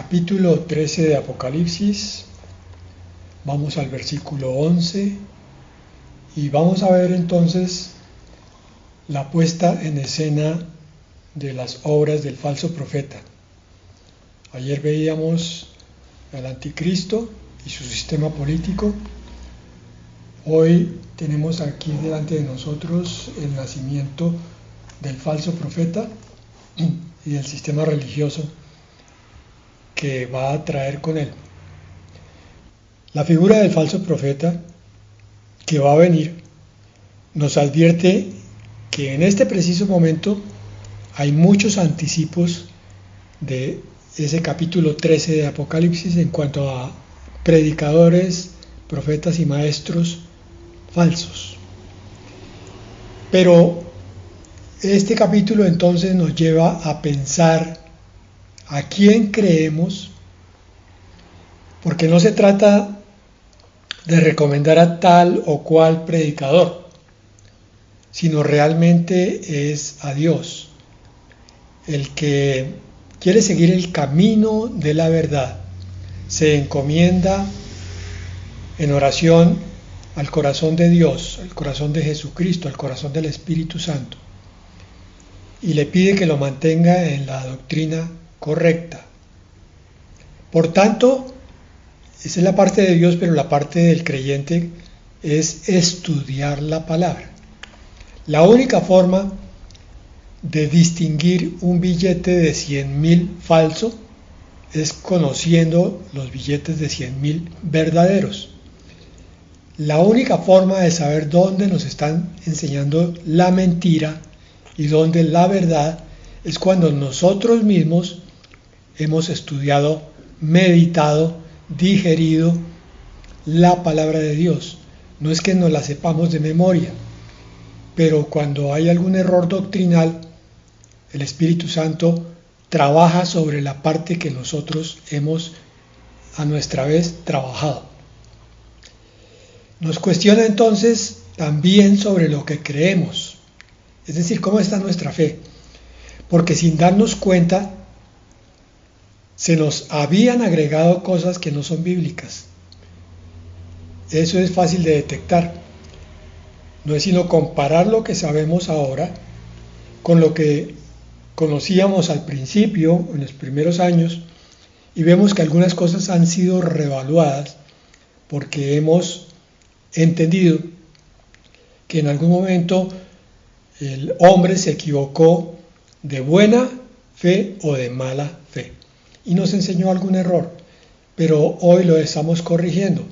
capítulo 13 de Apocalipsis. Vamos al versículo 11 y vamos a ver entonces la puesta en escena de las obras del falso profeta. Ayer veíamos al anticristo y su sistema político. Hoy tenemos aquí delante de nosotros el nacimiento del falso profeta y del sistema religioso que va a traer con él. La figura del falso profeta que va a venir nos advierte que en este preciso momento hay muchos anticipos de ese capítulo 13 de Apocalipsis en cuanto a predicadores, profetas y maestros falsos. Pero este capítulo entonces nos lleva a pensar a quién creemos, porque no se trata de recomendar a tal o cual predicador, sino realmente es a Dios, el que quiere seguir el camino de la verdad. Se encomienda en oración al corazón de Dios, al corazón de Jesucristo, al corazón del Espíritu Santo, y le pide que lo mantenga en la doctrina correcta. Por tanto, esa es la parte de Dios, pero la parte del creyente es estudiar la palabra. La única forma de distinguir un billete de 100,000 falso es conociendo los billetes de 100,000 verdaderos. La única forma de saber dónde nos están enseñando la mentira y dónde la verdad es cuando nosotros mismos hemos estudiado, meditado, digerido la palabra de Dios. No es que nos la sepamos de memoria, pero cuando hay algún error doctrinal, el Espíritu Santo trabaja sobre la parte que nosotros hemos a nuestra vez trabajado. Nos cuestiona entonces también sobre lo que creemos, es decir, cómo está nuestra fe, porque sin darnos cuenta se nos habían agregado cosas que no son bíblicas. Eso es fácil de detectar. No es sino comparar lo que sabemos ahora con lo que conocíamos al principio, en los primeros años, y vemos que algunas cosas han sido reevaluadas porque hemos entendido que en algún momento el hombre se equivocó de buena fe o de mala fe y nos enseñó algún error, pero hoy lo estamos corrigiendo.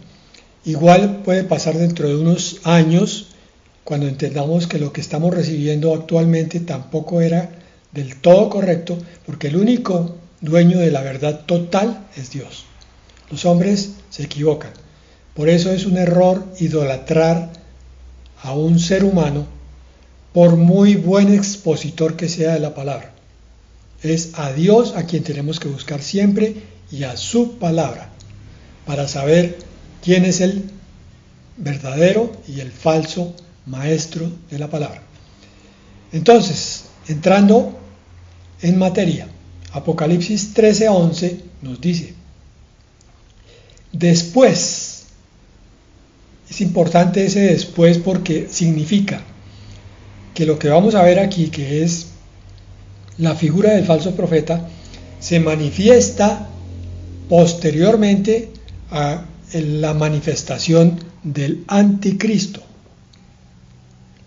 Igual puede pasar dentro de unos años, cuando entendamos que lo que estamos recibiendo actualmente tampoco era del todo correcto, porque el único dueño de la verdad total es Dios. Los hombres se equivocan. Por eso es un error idolatrar a un ser humano, por muy buen expositor que sea de la palabra. Es a Dios a quien tenemos que buscar siempre y a su palabra para saber quién es el verdadero y el falso maestro de la palabra. Entonces, entrando en materia, Apocalipsis 13:11 nos dice: después, es importante ese después porque significa que lo que vamos a ver aquí, que es la figura del falso profeta, se manifiesta posteriormente a la manifestación del anticristo.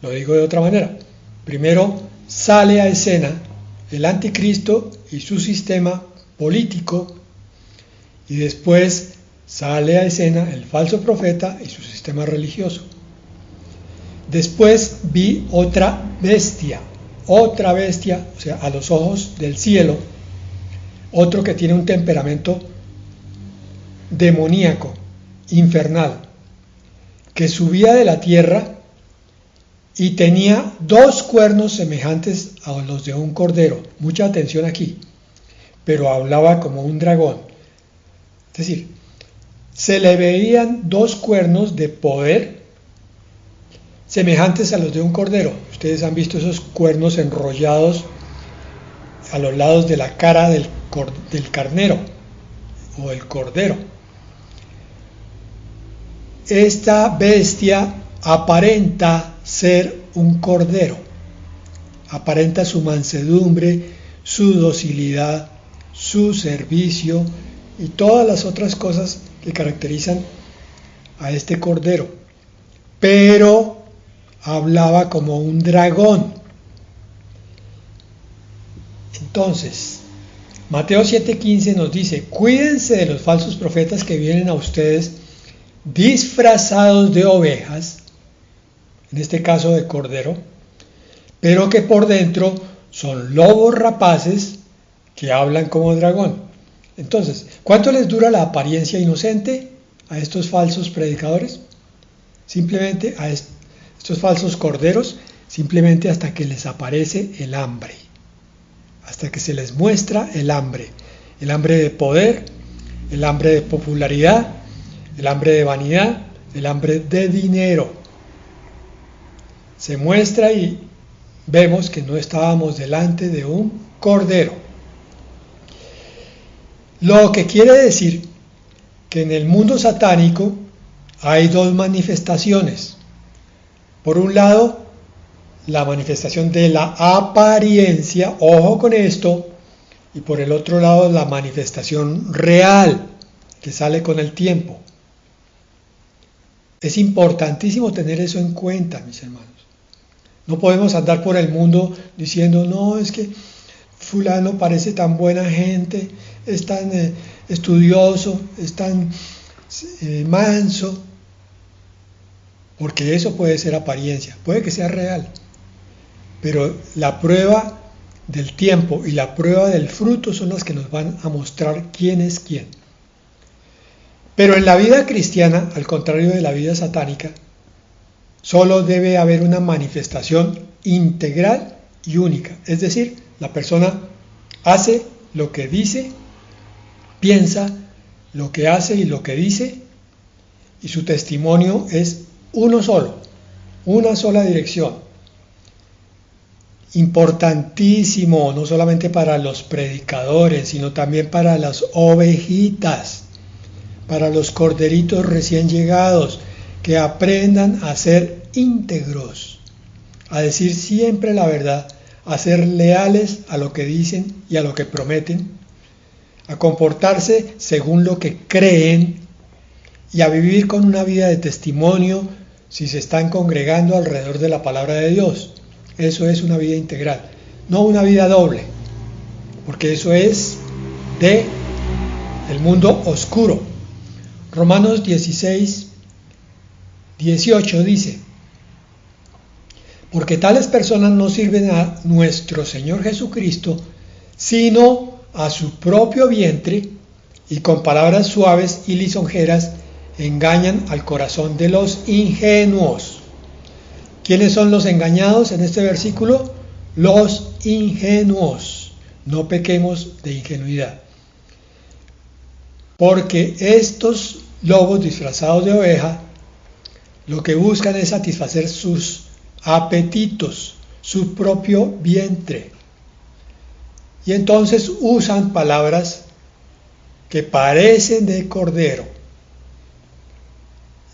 Lo digo de otra manera. Primero sale a escena el anticristo y su sistema político, y después sale a escena el falso profeta y su sistema religioso. Después vi otra bestia, o sea, a los ojos del cielo, otro que tiene un temperamento demoníaco, infernal, que subía de la tierra y tenía 2 cuernos semejantes a los de un cordero. Mucha atención aquí, pero hablaba como un dragón. Es decir, se le veían 2 cuernos de poder semejantes a los de un cordero. Ustedes han visto esos cuernos enrollados a los lados de la cara del carnero. o el cordero. Esta bestia aparenta ser un cordero, aparenta su mansedumbre, su docilidad, su servicio y todas las otras cosas que caracterizan a este cordero, pero hablaba como un dragón. Entonces, Mateo 7:15 nos dice: cuídense de los falsos profetas que vienen a ustedes disfrazados de ovejas, en este caso de cordero, pero que por dentro son lobos rapaces que hablan como dragón. Entonces, ¿cuánto les dura la apariencia inocente a estos falsos predicadores? Simplemente a estos falsos corderos, simplemente hasta que les aparece el hambre, hasta que se les muestra el hambre de poder, el hambre de popularidad, el hambre de vanidad, el hambre de dinero. Se muestra y vemos que no estábamos delante de un cordero. Lo que quiere decir que en el mundo satánico hay dos manifestaciones. Por un lado, la manifestación de la apariencia, ojo con esto, y por el otro lado, la manifestación real, que sale con el tiempo. Es importantísimo tener eso en cuenta, mis hermanos. No podemos andar por el mundo diciendo, no, es que fulano parece tan buena gente, es tan estudioso, es tan manso, porque eso puede ser apariencia, puede que sea real, pero la prueba del tiempo y la prueba del fruto son las que nos van a mostrar quién es quién. Pero en la vida cristiana, al contrario de la vida satánica, solo debe haber una manifestación integral y única, es decir, la persona hace lo que dice, piensa lo que hace y lo que dice, y su testimonio es uno solo, una sola dirección. Importantísimo, no solamente para los predicadores, sino también para las ovejitas, para los corderitos recién llegados, que aprendan a ser íntegros, a decir siempre la verdad, a ser leales a lo que dicen y a lo que prometen, a comportarse según lo que creen y a vivir con una vida de testimonio si se están congregando alrededor de la palabra de Dios. Eso es una vida integral, no una vida doble, porque eso es de el mundo oscuro. Romanos 16:18 dice: porque tales personas no sirven a nuestro Señor Jesucristo, sino a su propio vientre, y con palabras suaves y lisonjeras engañan al corazón de los ingenuos. ¿Quiénes son los engañados en este versículo? Los ingenuos. No pequemos de ingenuidad. Porque estos lobos disfrazados de oveja lo que buscan es satisfacer sus apetitos, su propio vientre. Y entonces usan palabras que parecen de cordero,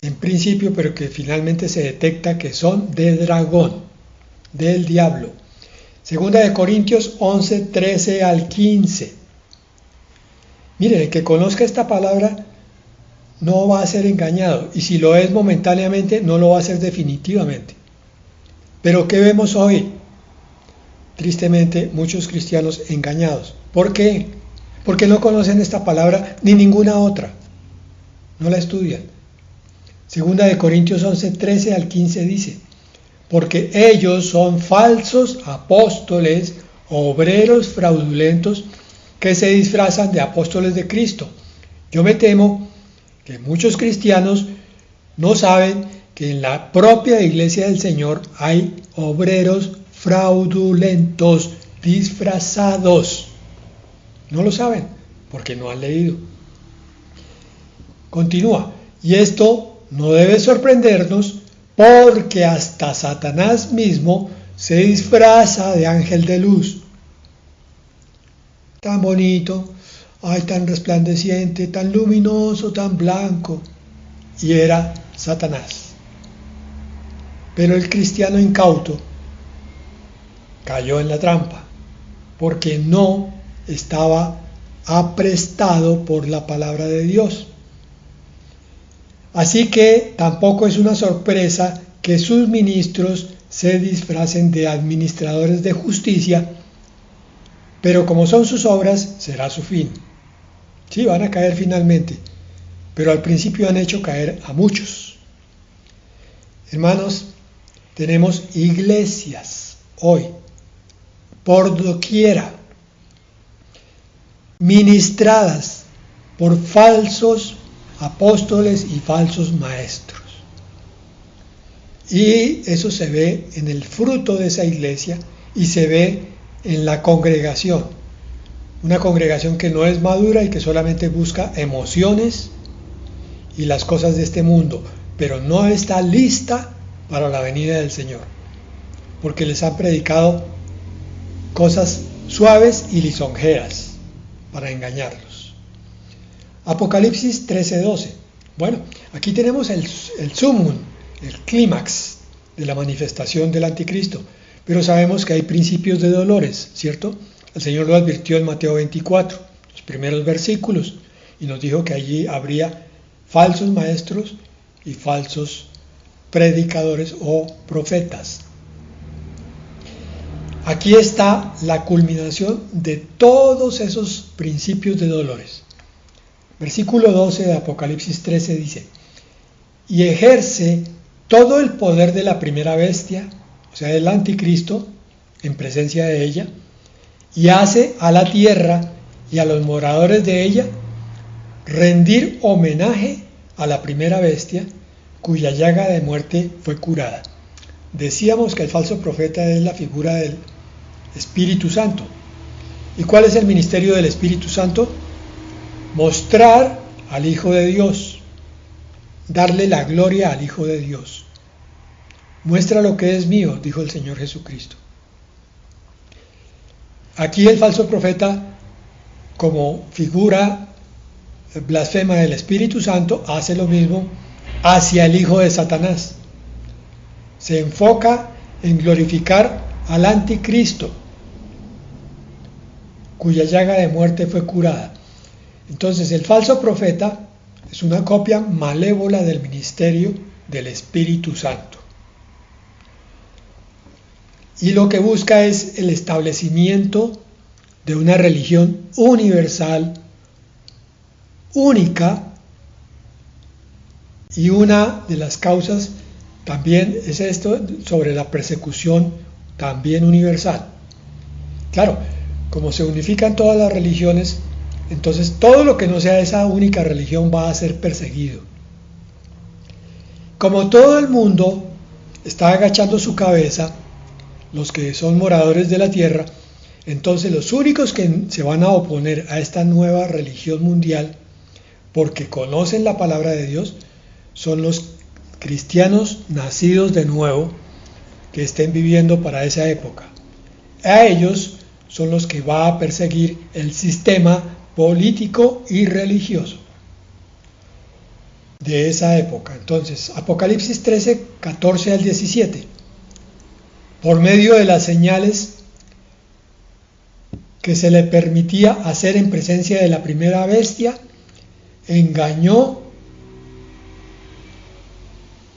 en principio, pero que finalmente se detecta que son de dragón, del diablo. Segunda de Corintios 11:13 al 15. Miren, el que conozca esta palabra no va a ser engañado, y si lo es momentáneamente, no lo va a ser definitivamente. Pero ¿qué vemos hoy? Tristemente, muchos cristianos engañados. ¿Por qué? Porque no conocen esta palabra ni ninguna otra. No la estudian. Segunda de Corintios 11:13 al 15 dice: porque ellos son falsos apóstoles, obreros fraudulentos, que se disfrazan de apóstoles de Cristo. Yo me temo que muchos cristianos no saben que en la propia iglesia del Señor hay obreros fraudulentos, disfrazados. No lo saben, porque no han leído. Continúa, y esto no debe sorprendernos, porque hasta Satanás mismo se disfraza de ángel de luz. Tan bonito. ay, tan resplandeciente, tan luminoso, tan blanco, y era Satanás. Pero el cristiano incauto cayó en la trampa, porque no estaba aprestado por la palabra de Dios. Así que tampoco es una sorpresa que sus ministros se disfracen de administradores de justicia, pero como son sus obras, será su fin. Sí, van a caer finalmente, pero al principio han hecho caer a muchos. Hermanos, tenemos iglesias hoy, por doquiera, ministradas por falsos apóstoles y falsos maestros. Y eso se ve en el fruto de esa iglesia y se ve en la congregación. Una congregación que no es madura y que solamente busca emociones y las cosas de este mundo, pero no está lista para la venida del Señor, porque les han predicado cosas suaves y lisonjeras para engañarlos. Apocalipsis 13:12. Bueno, aquí tenemos el sumum, el clímax de la manifestación del anticristo, pero sabemos que hay principios de dolores, ¿cierto? El Señor lo advirtió en Mateo 24, los primeros versículos, y nos dijo que allí habría falsos maestros y falsos predicadores o profetas. Aquí está la culminación de todos esos principios de dolores. Versículo 12 de Apocalipsis 13 dice: y ejerce todo el poder de la primera bestia, o sea, del anticristo, en presencia de ella, y hace a la tierra y a los moradores de ella rendir homenaje a la primera bestia, cuya llaga de muerte fue curada. Decíamos que el falso profeta es la figura del Espíritu Santo. ¿Y cuál es el ministerio del Espíritu Santo? Mostrar al Hijo de Dios, darle la gloria al Hijo de Dios. Muestra lo que es mío, dijo el Señor Jesucristo. Aquí el falso profeta, como figura blasfema del Espíritu Santo, hace lo mismo hacia el hijo de Satanás. Se enfoca en glorificar al anticristo, cuya llaga de muerte fue curada. Entonces el falso profeta es una copia malévola del ministerio del Espíritu Santo. Y lo que busca es el establecimiento de una religión universal, única, y una de las causas también es esto sobre la persecución también universal. Claro, como se unifican todas las religiones, entonces todo lo que no sea esa única religión va a ser perseguido. Como todo el mundo está agachando su cabeza, los que son moradores de la tierra, entonces los únicos que se van a oponer a esta nueva religión mundial, porque conocen la palabra de Dios, son los cristianos nacidos de nuevo que estén viviendo para esa época. A ellos son los que va a perseguir el sistema político y religioso de esa época. Entonces, Apocalipsis 13, 14 al 17. Por medio de las señales que se le permitía hacer en presencia de la primera bestia, engañó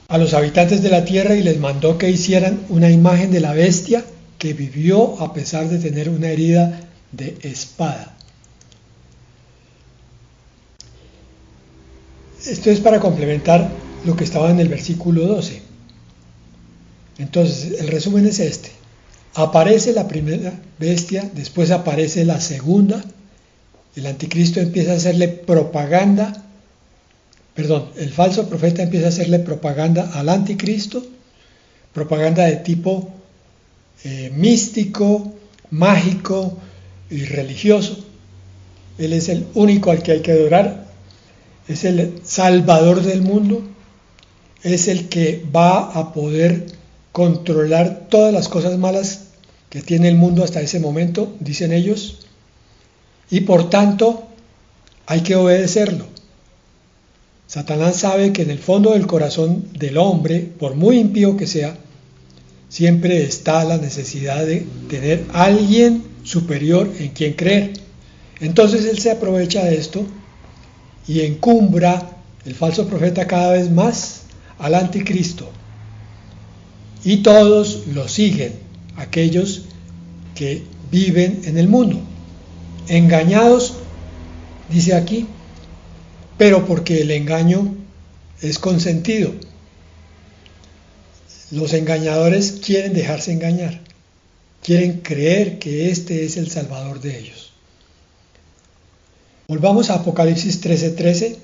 a los habitantes de la tierra y les mandó que hicieran una imagen de la bestia que vivió a pesar de tener una herida de espada. Esto es para complementar lo que estaba en el versículo 12. Entonces, el resumen es este. Aparece la primera bestia, después aparece la segunda. El anticristo empieza a hacerle propaganda. El falso profeta empieza a hacerle propaganda al anticristo, propaganda de tipo místico, mágico y religioso. Él es el único al que hay que adorar, es el salvador del mundo, es el que va a poder controlar todas las cosas malas que tiene el mundo hasta ese momento, dicen ellos, y por tanto hay que obedecerlo. Satanás sabe que en el fondo del corazón del hombre, por muy impío que sea, siempre está la necesidad de tener a alguien superior en quien creer. Entonces él se aprovecha de esto y encumbra el falso profeta cada vez más al anticristo. Y todos lo siguen, aquellos que viven en el mundo, engañados, dice aquí, pero porque el engaño es consentido. Los engañadores quieren dejarse engañar, quieren creer que este es el Salvador de ellos. Volvamos a Apocalipsis 13:13.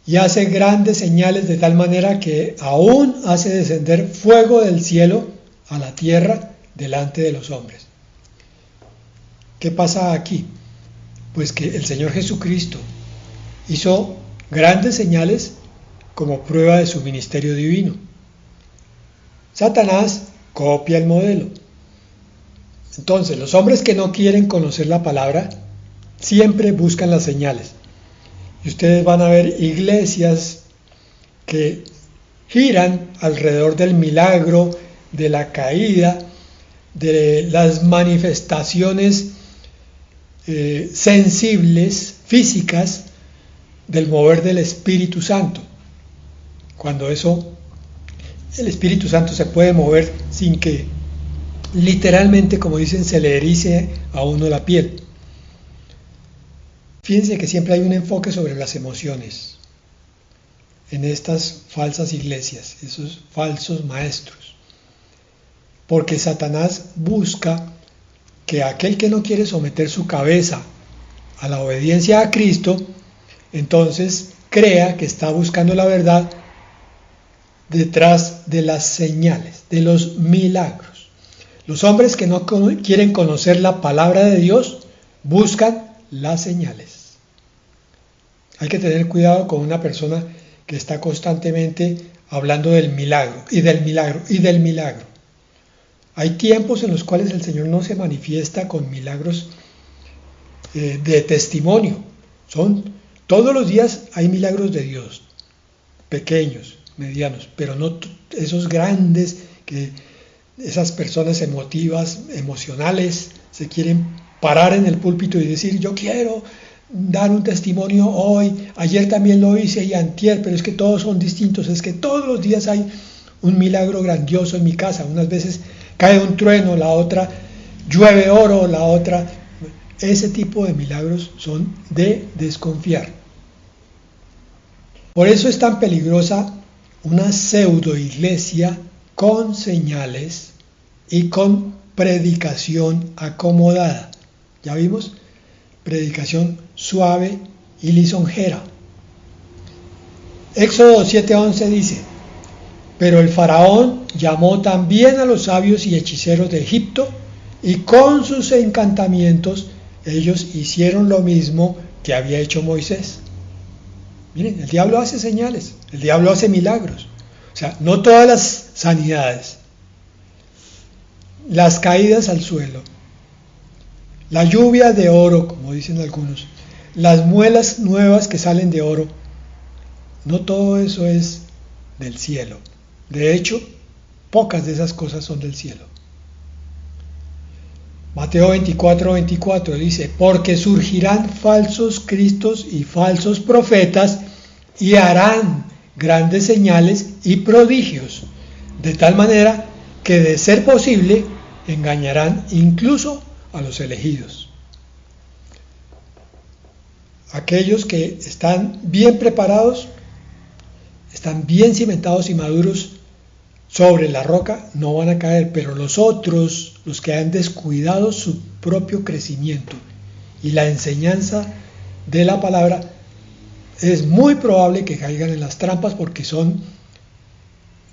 Y hace grandes señales de tal manera que aún hace descender fuego del cielo a la tierra delante de los hombres. ¿Qué pasa aquí? Pues que el Señor Jesucristo hizo grandes señales como prueba de su ministerio divino. Satanás copia el modelo. Entonces, los hombres que no quieren conocer la palabra siempre buscan las señales. Y ustedes van a ver iglesias que giran alrededor del milagro, de la caída, de las manifestaciones sensibles, físicas, del mover del Espíritu Santo. Cuando el Espíritu Santo se puede mover sin que literalmente, como dicen, se le erice a uno la piel. Fíjense que siempre hay un enfoque sobre las emociones en estas falsas iglesias, esos falsos maestros. Porque Satanás busca que aquel que no quiere someter su cabeza a la obediencia a Cristo, entonces crea que está buscando la verdad detrás de las señales, de los milagros. Los hombres que no quieren conocer la palabra de Dios buscan las señales. Hay que tener cuidado con una persona que está constantemente hablando del milagro y del milagro y del milagro. Hay tiempos en los cuales el Señor no se manifiesta con milagros de testimonio. Todos los días hay milagros de Dios, pequeños, medianos, pero no esos grandes que esas personas emotivas, emocionales, se quieren parar en el púlpito y decir: yo quiero dar un testimonio hoy, ayer también lo hice y antier, pero es que todos son distintos, es que todos los días hay un milagro grandioso en mi casa. Unas veces cae un trueno, la otra llueve oro, la otra... Ese tipo de milagros son de desconfiar. Por eso es tan peligrosa una pseudo iglesia con señales y con predicación acomodada. ¿Ya vimos? Predicación suave y lisonjera. Éxodo 7:11 dice: pero el faraón llamó también a los sabios y hechiceros de Egipto, y con sus encantamientos ellos hicieron lo mismo que había hecho Moisés. Miren, el diablo hace señales, el diablo hace milagros. O sea, no todas las sanidades, las caídas al suelo, la lluvia de oro, como dicen algunos, las muelas nuevas que salen de oro, no todo eso es del cielo. De hecho, pocas de esas cosas son del cielo. Mateo 24:24 dice: porque surgirán falsos cristos y falsos profetas y harán grandes señales y prodigios, de tal manera que, de ser posible, engañarán incluso a los elegidos. Aquellos que están bien preparados, están bien cimentados y maduros sobre la roca, no van a caer, pero los otros, los que han descuidado su propio crecimiento y la enseñanza de la palabra, es muy probable que caigan en las trampas, porque son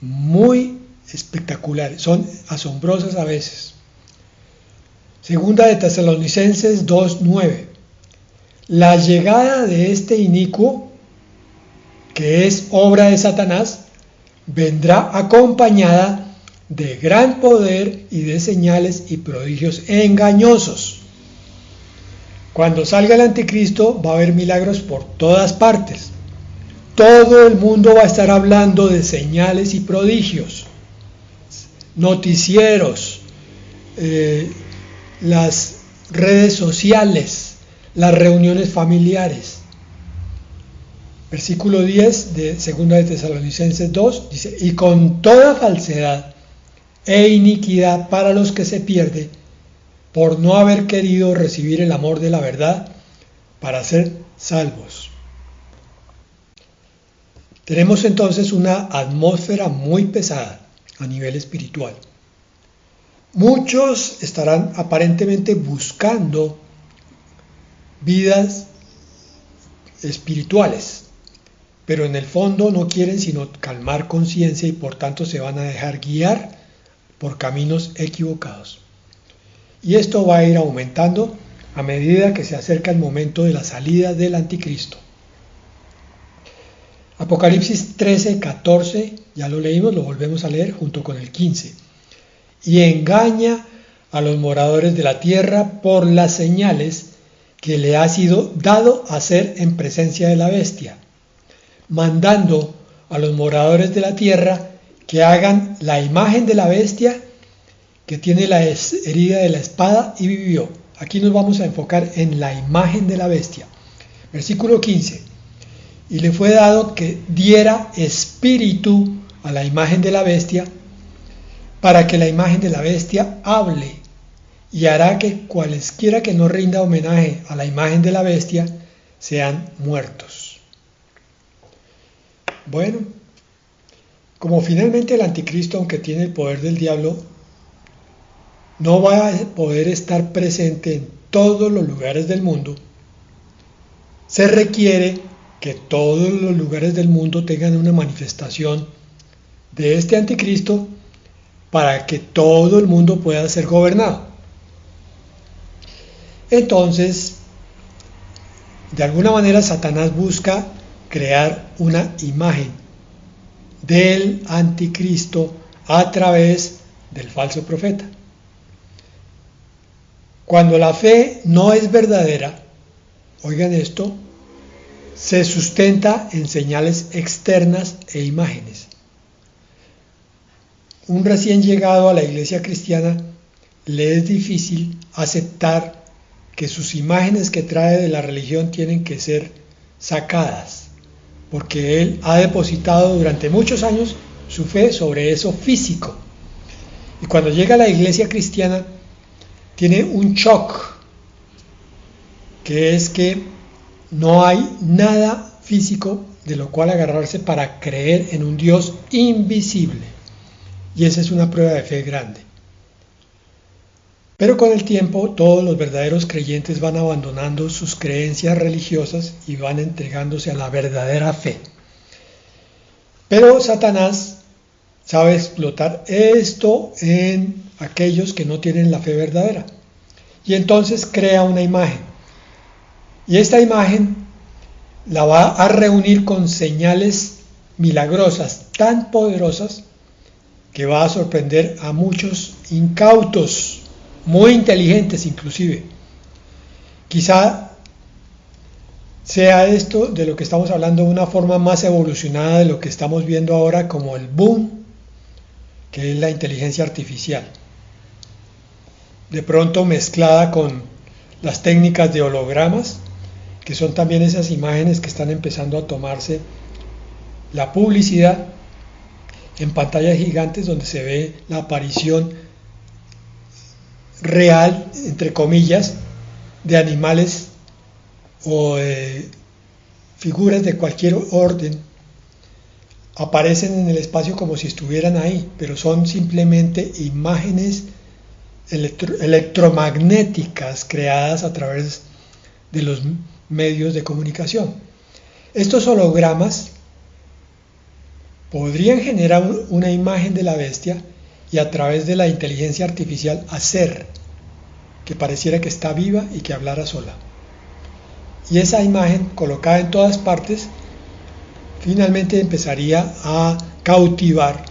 muy espectaculares, son asombrosas a veces. Segunda de Tesalonicenses 2:9. La llegada de este inicuo, que es obra de Satanás, vendrá acompañada de gran poder y de señales y prodigios engañosos, Cuando salga el anticristo va a haber milagros por todas partes. Todo el mundo va a estar hablando de señales y prodigios, noticieros, las redes sociales, las reuniones familiares. Versículo 10 de 2 de Tesalonicenses 2 dice: y con toda falsedad e iniquidad para los que se pierden, por no haber querido recibir el amor de la verdad para ser salvos. Tenemos entonces una atmósfera muy pesada a nivel espiritual. Muchos estarán aparentemente buscando vidas espirituales, pero en el fondo no quieren sino calmar conciencia y por tanto se van a dejar guiar por caminos equivocados. Y esto va a ir aumentando a medida que se acerca el momento de la salida del anticristo. Apocalipsis 13, 14, ya lo leímos, lo volvemos a leer junto con el 15. Y engaña a los moradores de la tierra por las señales que le ha sido dado hacer en presencia de la bestia, mandando a los moradores de la tierra que hagan la imagen de la bestia que tiene la herida de la espada y vivió. Aquí nos vamos a enfocar en la imagen de la bestia. Versículo 15. Y le fue dado que diera espíritu a la imagen de la bestia, para que la imagen de la bestia hable, y hará que cualesquiera que no rinda homenaje a la imagen de la bestia sean muertos. Bueno, como finalmente el anticristo, aunque tiene el poder del diablo, no va a poder estar presente en todos los lugares del mundo, se requiere que todos los lugares del mundo tengan una manifestación de este anticristo para que todo el mundo pueda ser gobernado. Entonces, de alguna manera Satanás busca crear una imagen del anticristo a través del falso profeta. Cuando la fe no es verdadera, oigan esto, se sustenta en señales externas e imágenes. Un recién llegado a la iglesia cristiana le es difícil aceptar que sus imágenes que trae de la religión tienen que ser sacadas, porque él ha depositado durante muchos años su fe sobre eso físico. Y cuando llega a la iglesia cristiana tiene un shock, que es que no hay nada físico de lo cual agarrarse para creer en un Dios invisible. Y esa es una prueba de fe grande. Pero con el tiempo todos los verdaderos creyentes van abandonando sus creencias religiosas y van entregándose a la verdadera fe. Pero Satanás sabe explotar esto en aquellos que no tienen la fe verdadera. Y entonces crea una imagen. Y esta imagen la va a reunir con señales milagrosas tan poderosas que va a sorprender a muchos incautos, muy inteligentes inclusive. Quizá sea esto de lo que estamos hablando una forma más evolucionada de lo que estamos viendo ahora como el boom, que es la inteligencia artificial. De pronto mezclada con las técnicas de hologramas, que son también esas imágenes que están empezando a tomarse la publicidad en pantallas gigantes donde se ve la aparición real, entre comillas, de animales o de figuras de cualquier orden. Aparecen en el espacio como si estuvieran ahí, pero son simplemente imágenes electromagnéticas creadas a través de los medios de comunicación. Estos hologramas podrían generar una imagen de la bestia y a través de la inteligencia artificial hacer que pareciera que está viva y que hablara sola. Y esa imagen colocada en todas partes finalmente empezaría a cautivar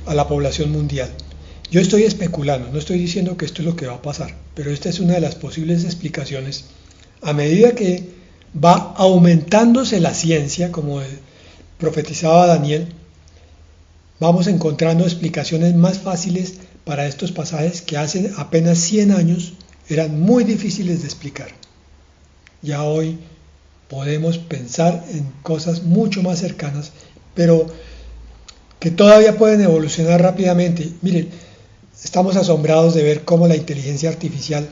a la población mundial. Yo estoy especulando, no estoy diciendo que esto es lo que va a pasar, pero esta es una de las posibles explicaciones a medida que va aumentándose la ciencia, como profetizaba Daniel, vamos encontrando explicaciones más fáciles para estos pasajes que hace apenas 100 años eran muy difíciles de explicar. Ya hoy podemos pensar en cosas mucho más cercanas, pero que todavía pueden evolucionar rápidamente. Miren, estamos asombrados de ver cómo la inteligencia artificial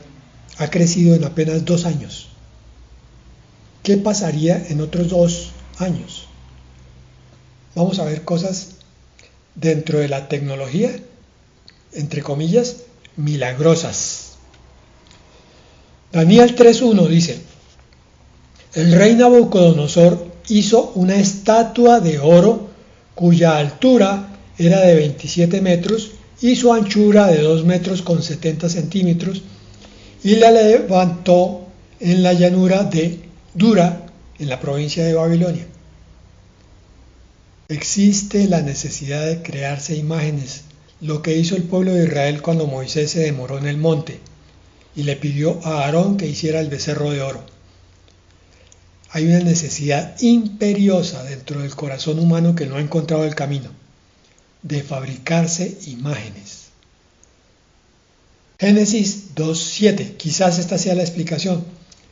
ha crecido en apenas 2 años. ¿Qué pasaría en otros 2 años? Vamos a ver cosas dentro de la tecnología, entre comillas, milagrosas. Daniel 3.1 dice: el rey Nabucodonosor hizo una estatua de oro cuya altura era de 27 metros y su anchura de 2 metros con 70 centímetros, y la levantó en la llanura de Dura, en la provincia de Babilonia. Existe la necesidad de crearse imágenes, lo que hizo el pueblo de Israel cuando Moisés se demoró en el monte y le pidió a Aarón que hiciera el becerro de oro. Hay una necesidad imperiosa dentro del corazón humano que no ha encontrado el camino, de fabricarse imágenes. Génesis 2.7, quizás esta sea la explicación.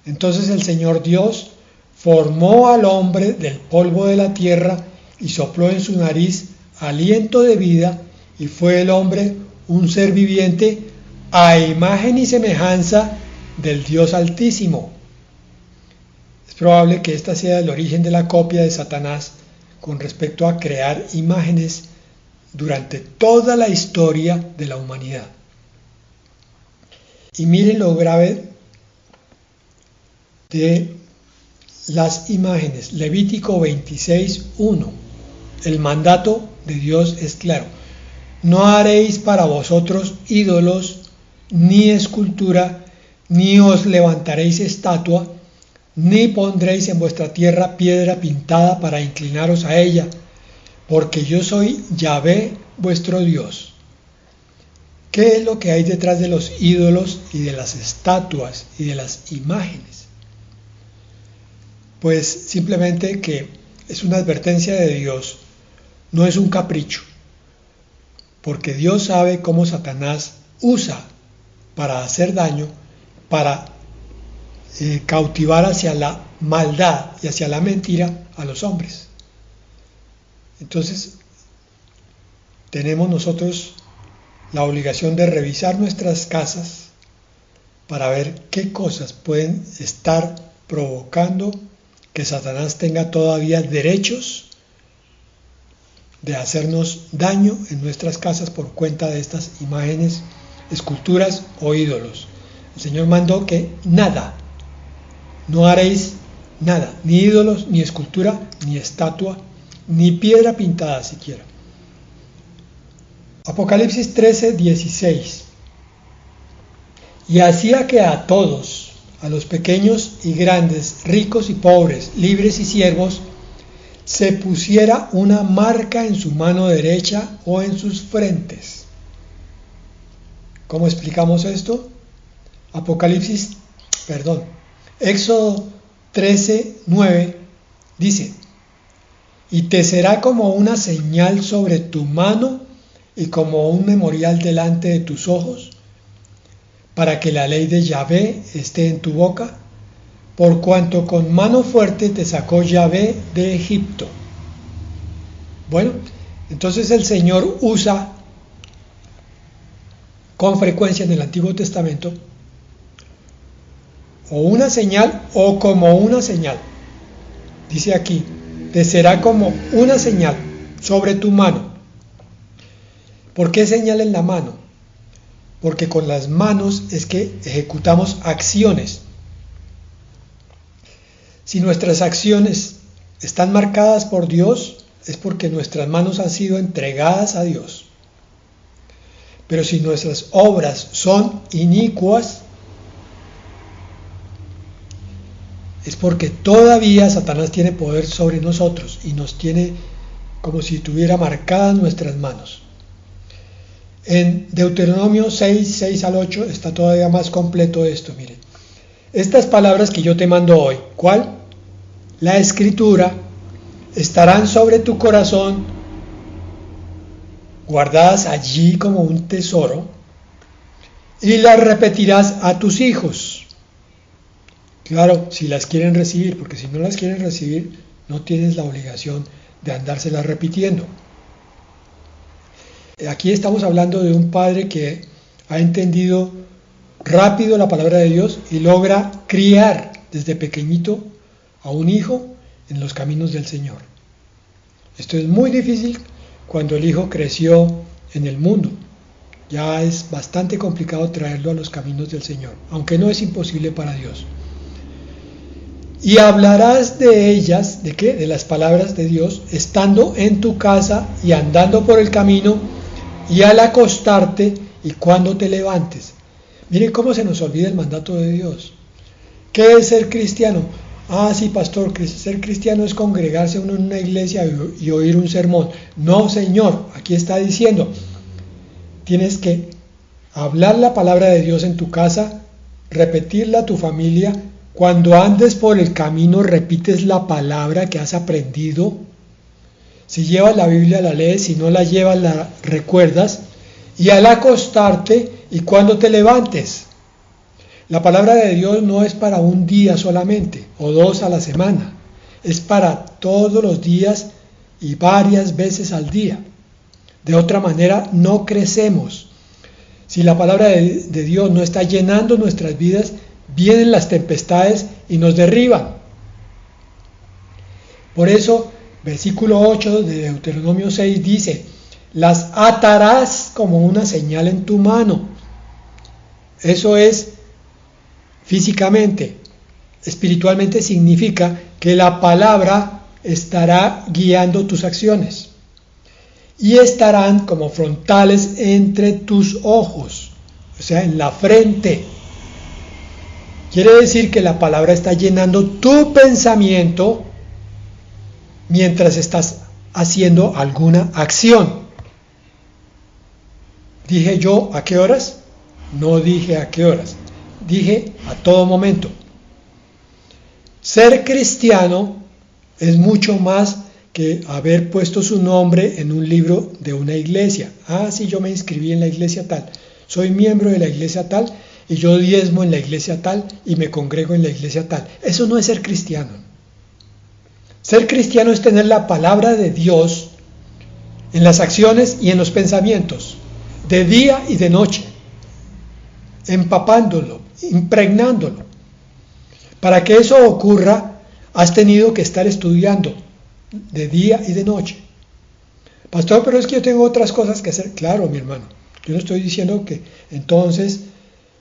Entonces el Señor Dios formó al hombre del polvo de la tierra y sopló en su nariz aliento de vida, y fue el hombre un ser viviente a imagen y semejanza del Dios Altísimo. Es probable que esta sea el origen de la copia de Satanás con respecto a crear imágenes durante toda la historia de la humanidad. Y miren lo grave de las imágenes. Levítico 26.1. El mandato de Dios es claro: no haréis para vosotros ídolos, ni escultura, ni os levantaréis estatua, ni pondréis en vuestra tierra piedra pintada para inclinaros a ella, porque yo soy Yahvé vuestro Dios. ¿Qué es lo que hay detrás de los ídolos y de las estatuas y de las imágenes? Pues simplemente que es una advertencia de Dios, no es un capricho, porque Dios sabe cómo Satanás usa para hacer daño, para cautivar hacia la maldad y hacia la mentira a los hombres. Entonces, tenemos nosotros la obligación de revisar nuestras casas para ver qué cosas pueden estar provocando que Satanás tenga todavía derechos de hacernos daño en nuestras casas por cuenta de estas imágenes, esculturas o ídolos. El Señor mandó que nada, no haréis nada, ni ídolos, ni escultura, ni estatua, ni piedra pintada siquiera. Apocalipsis 13:16. Y hacía que a todos, a los pequeños y grandes, ricos y pobres, libres y siervos, se pusiera una marca en su mano derecha o en sus frentes. ¿Cómo explicamos esto? Éxodo 13:9 dice: y te será como una señal sobre tu mano y como un memorial delante de tus ojos, para que la ley de Yahvé esté en tu boca, por cuanto con mano fuerte te sacó Yahvé de Egipto. Bueno, entonces el Señor usa con frecuencia en el Antiguo Testamento o una señal o como una señal. Dice aquí: te será como una señal sobre tu mano. ¿Por qué señal en la mano? Porque con las manos es que ejecutamos acciones. Si nuestras acciones están marcadas por Dios, es porque nuestras manos han sido entregadas a Dios. Pero si nuestras obras son inicuas, es porque todavía Satanás tiene poder sobre nosotros y nos tiene como si tuviera marcadas nuestras manos. En Deuteronomio 6:6 al 8 está todavía más completo esto, miren. estas palabras que yo te mando hoy, ¿cuál? La Escritura, estarán sobre tu corazón, guardadas allí como un tesoro, y las repetirás a tus hijos. Claro, si las quieren recibir, porque si no las quieren recibir, no tienes la obligación de andárselas repitiendo. Aquí estamos hablando de un padre que ha entendido rápido la palabra de Dios y logra criar desde pequeñito a un hijo en los caminos del Señor. Esto es muy difícil cuando el hijo creció en el mundo. Ya es bastante complicado traerlo a los caminos del Señor, aunque no es imposible para Dios. Y hablarás de ellas, ¿de qué? De las palabras de Dios, estando en tu casa y andando por el camino y al acostarte y cuando te levantes. Miren cómo se nos olvida el mandato de Dios. ¿Qué es ser cristiano? Ah, sí, pastor, ser cristiano es congregarse uno en una iglesia y oír un sermón. No, Señor, aquí está diciendo, tienes que hablar la palabra de Dios en tu casa, repetirla a tu familia. Cuando andes por el camino, repites la palabra que has aprendido. Si llevas la Biblia, la lees. Si no la llevas, la recuerdas. Y al acostarte y cuando te levantes. La palabra de Dios no es para un día solamente o 2 a la semana. Es para todos los días y varias veces al día. De otra manera, no crecemos. Si la palabra de Dios no está llenando nuestras vidas, vienen las tempestades y nos derriban. Por eso, versículo 8 de Deuteronomio 6 dice, las atarás como una señal en tu mano. Eso es físicamente. Espiritualmente significa que la palabra estará guiando tus acciones. Y estarán como frontales entre tus ojos, o sea, en la frente. Quiere decir que la palabra está llenando tu pensamiento mientras estás haciendo alguna acción. ¿Dije yo a qué horas? No dije a qué horas. Dije a todo momento. Ser cristiano es mucho más que haber puesto su nombre en un libro de una iglesia. Ah, sí, yo me inscribí en la iglesia tal. Soy miembro de la iglesia tal. Y yo diezmo en la iglesia tal y me congrego en la iglesia tal. Eso no es ser cristiano. Ser cristiano es tener la palabra de Dios en las acciones y en los pensamientos, de día y de noche, empapándolo, impregnándolo. Para que eso ocurra, has tenido que estar estudiando de día y de noche. Pastor, pero es que yo tengo otras cosas que hacer. Claro, mi hermano, yo no estoy diciendo que entonces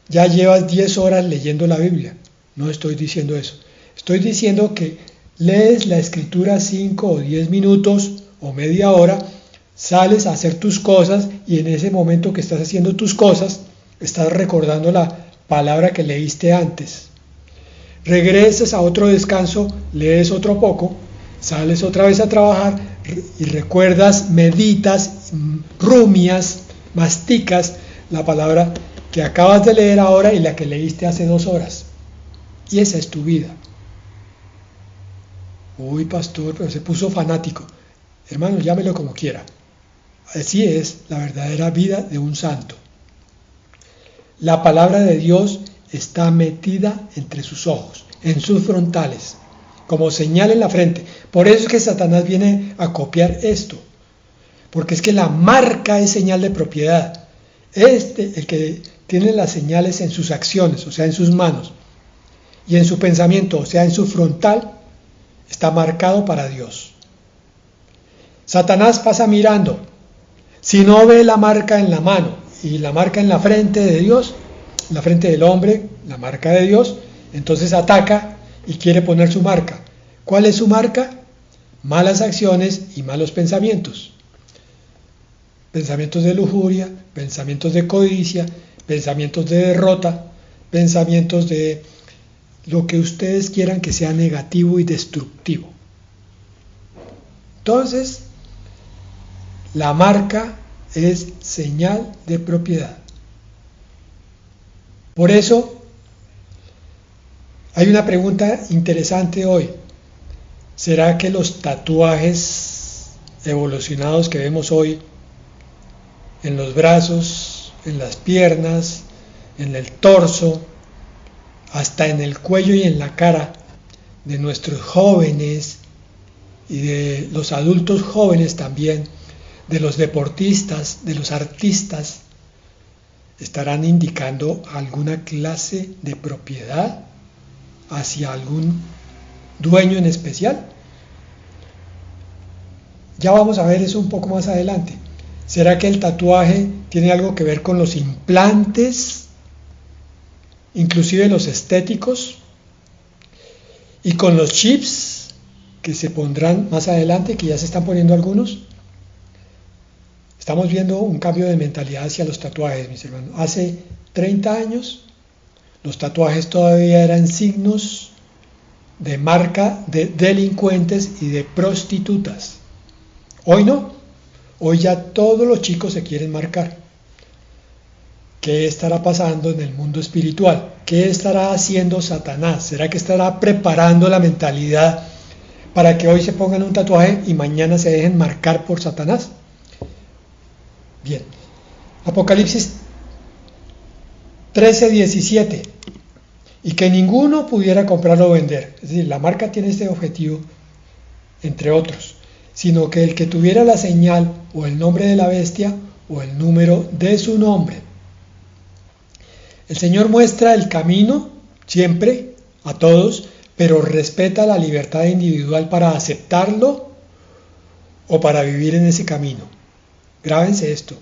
ya llevas 10 horas leyendo la Biblia. No estoy diciendo eso. Estoy diciendo que lees la Escritura 5 o 10 minutos o media hora, sales a hacer tus cosas y en ese momento que estás haciendo tus cosas, estás recordando la palabra que leíste antes. Regresas a otro descanso, lees otro poco, sales otra vez a trabajar y recuerdas, meditas, rumias, masticas la palabra que acabas de leer ahora y la que leíste hace 2 horas. Y esa es tu vida. Uy, pastor, pero se puso fanático. Hermano, llámelo como quiera. Así es la verdadera vida de un santo. La palabra de Dios está metida entre sus ojos, en sus frontales, como señal en la frente. Por eso es que Satanás viene a copiar esto. Porque es que la marca es señal de propiedad. El que tiene las señales en sus acciones, o sea, en sus manos, y en su pensamiento, o sea, en su frontal, está marcado para Dios. Satanás pasa mirando. Si no ve la marca en la mano y la marca en la frente de Dios, la frente del hombre, la marca de Dios, entonces ataca y quiere poner su marca. ¿Cuál es su marca? Malas acciones y malos pensamientos. Pensamientos de lujuria, pensamientos de codicia, pensamientos de derrota, pensamientos de lo que ustedes quieran que sea negativo y destructivo. Entonces, la marca es señal de propiedad. Por eso, Hay una pregunta interesante hoy. ¿Será que los tatuajes evolucionados que vemos hoy en los brazos, en las piernas, en el torso, hasta en el cuello y en la cara de nuestros jóvenes y de los adultos jóvenes también, de los deportistas, de los artistas, estarán indicando alguna clase de propiedad hacia algún dueño en especial? Ya vamos a ver eso un poco más adelante. ¿Será que el tatuaje tiene algo que ver con los implantes, inclusive los estéticos, y con los chips que se pondrán más adelante, que ya se están poniendo algunos? Estamos viendo un cambio de mentalidad hacia los tatuajes, mis hermanos. Hace 30 años los tatuajes todavía eran signos de marca de delincuentes y de prostitutas. Hoy no. Hoy ya todos los chicos se quieren marcar. ¿Qué estará pasando en el mundo espiritual? ¿Qué estará haciendo Satanás? ¿Será que estará preparando la mentalidad para que hoy se pongan un tatuaje y mañana se dejen marcar por Satanás? Bien. Apocalipsis 13:17. Y que ninguno pudiera comprarlo o vender. Es decir, la marca tiene este objetivo, entre otros, sino que el que tuviera la señal o el nombre de la bestia o el número de su nombre. El Señor muestra el camino siempre a todos, pero respeta la libertad individual para aceptarlo o para vivir en ese camino. Grábense esto.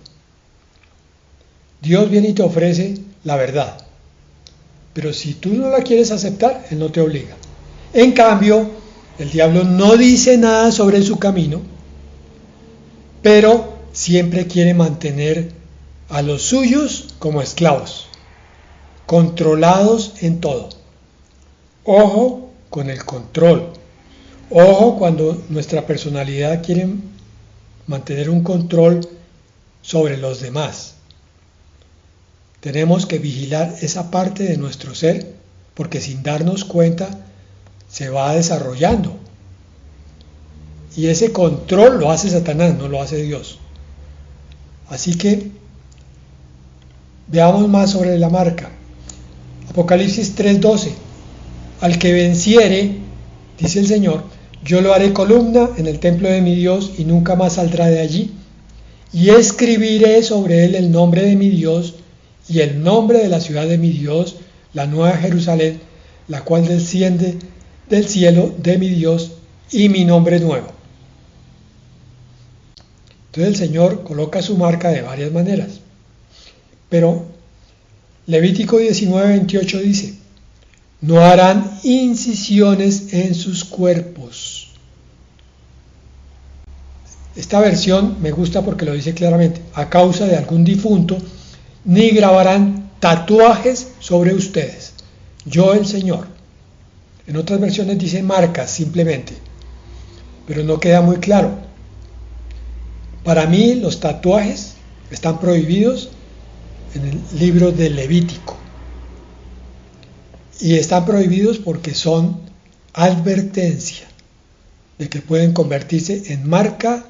Dios viene y te ofrece la verdad, pero si tú no la quieres aceptar, Él no te obliga. En cambio, el diablo no dice nada sobre su camino, pero siempre quiere mantener a los suyos como esclavos, controlados en todo. Ojo con el control. Ojo cuando nuestra personalidad quiere mantener un control sobre los demás. Tenemos que vigilar esa parte de nuestro ser, porque sin darnos cuenta se va desarrollando. Y ese control lo hace Satanás, no lo hace Dios. Así que veamos más sobre la marca. Apocalipsis 3:12. Al que venciere, dice el Señor, yo lo haré columna en el templo de mi Dios y nunca más saldrá de allí. Y escribiré sobre él el nombre de mi Dios y el nombre de la ciudad de mi Dios, la nueva Jerusalén, la cual desciende del cielo de mi Dios, y mi nombre nuevo. Entonces el Señor coloca su marca de varias maneras. Pero Levítico 19:28 dice, no harán incisiones en sus cuerpos. Esta versión me gusta porque lo dice claramente, a causa de algún difunto, ni grabarán tatuajes sobre ustedes. Yo el Señor. En otras versiones dice marcas simplemente, pero no queda muy claro. Para mí los tatuajes están prohibidos en el libro de Levítico. Y están prohibidos porque son advertencia de que pueden convertirse en marca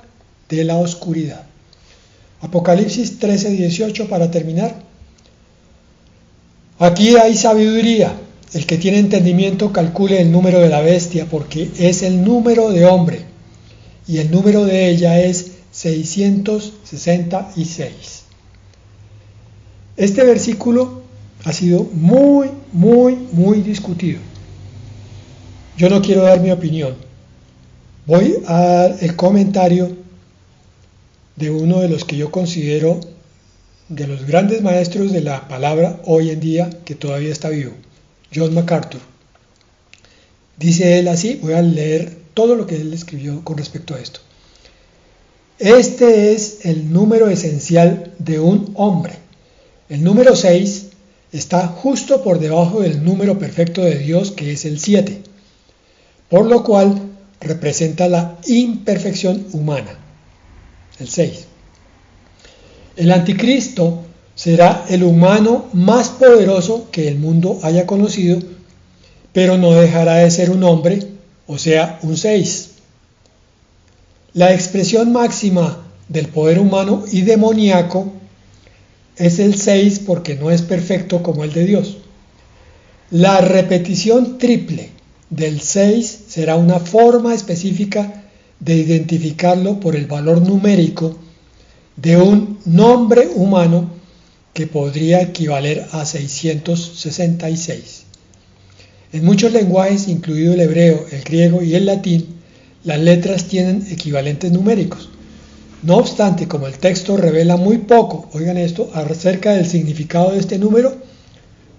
de la oscuridad. Apocalipsis 13:18 para terminar. Aquí hay sabiduría. El que tiene entendimiento calcule el número de la bestia, porque es el número de hombre, y el número de ella es 666. Este versículo ha sido muy discutido. Yo no quiero dar mi opinión. Voy a dar el comentario de uno de los que yo considero de los grandes maestros de la palabra hoy en día, que todavía está vivo, John MacArthur. Dice él así, voy a leer todo lo que él escribió con respecto a esto. Este es el número esencial de un hombre. El número 6 está justo por debajo del número perfecto de Dios, que es el 7, por lo cual representa la imperfección humana, el 6. El anticristo será el humano más poderoso que el mundo haya conocido, pero no dejará de ser un hombre, o sea, un 6. La expresión máxima del poder humano y demoníaco es el 6 porque no es perfecto como el de Dios. La repetición triple del 6 será una forma específica de identificarlo por el valor numérico de un nombre humano que podría equivaler a 666. En muchos lenguajes, incluido el hebreo, el griego y el latín, las letras tienen equivalentes numéricos. No obstante, como el texto revela muy poco, oigan esto, acerca del significado de este número,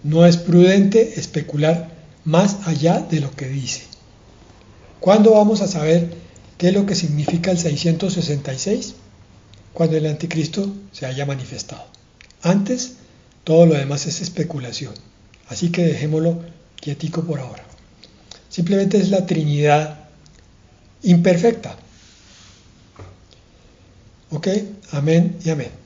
no es prudente especular más allá de lo que dice. ¿Cuándo vamos a saber qué es lo que significa el 666? Cuando el anticristo se haya manifestado. Antes, todo lo demás es especulación. Así que dejémoslo quietico por ahora. Simplemente es la Trinidad imperfecta. ¿Ok? Amén y amén.